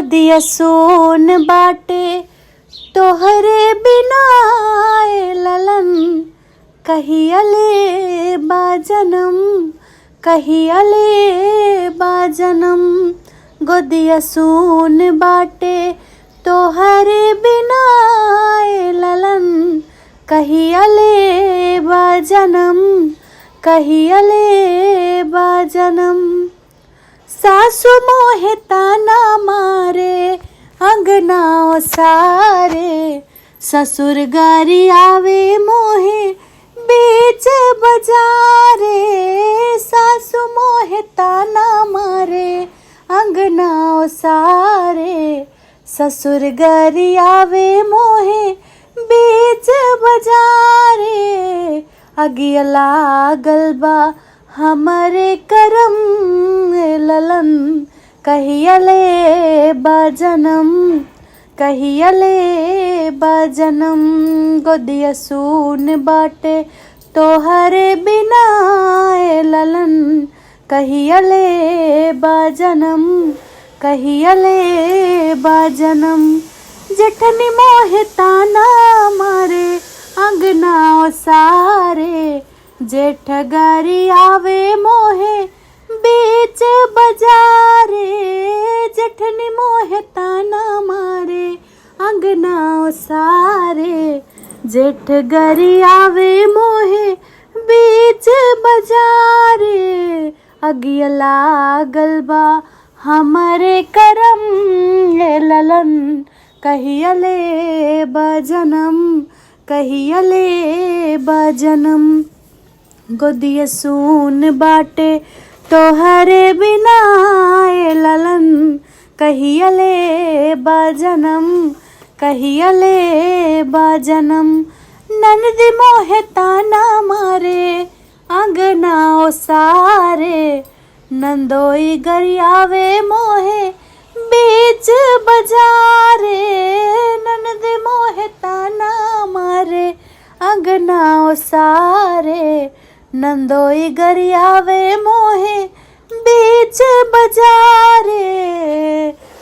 गोदिया सोन बाटे तोहरे बिना ए ललन, कहियले बाजनम कहियले बाजनम। गोदिया सोन बाटे तोहरे बिना ए ललन, कहियले बाजनम कहियले बाजनम। सासु मोहे ताना मारे अंगना सारे, ससुर गारी आवे मोहे बीच बजारे। सासु मोहे ताना मारे अंगना सारे, ससुर गारी आवे मोहे बीच बजारे। अगिया लागल बा हमरे करम ए ललन, कहियले बाजनम कहियले बाजनम। गोदिया सून बाटे तोहरे बिना ए ललन, कहियले बाजनम कहियले बाजनम। जेठनी मोहे ताना मारे अंगना सारे, जेठ गारी आवे मोहे बीच बजारे। जेठनी मोहे ताना मारे अंगना सारे, जेठ गारी आवे मोहे बीच बजारे। अगिया लागल बा हमरे करम ए ललन, कहियले बाजनम कहियले बाजनम। गोदिया सून बाटे तोहरे बिना ए ललन, कहियले बाजनम कहियले बाजनम। ननदी मोहे ताना मारे अंगना सारे, नंदोई गरियावे मोहे बीच बजारे। ननद मोहे ताना मारे अंगना सारे, नंदोई गरियावे मोहे बीच बजारे।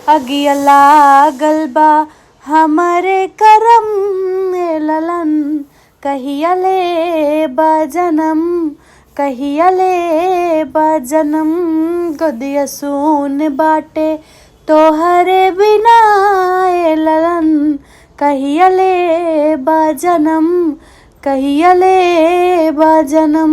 अगिया लागल बा हमरे करम ए ललन, कहियले बाजनम कहियले बाजनम। गोदिया सून बाटे तोहरे बिना ए ललन, कहियले बाजनम कहियले बाजनम।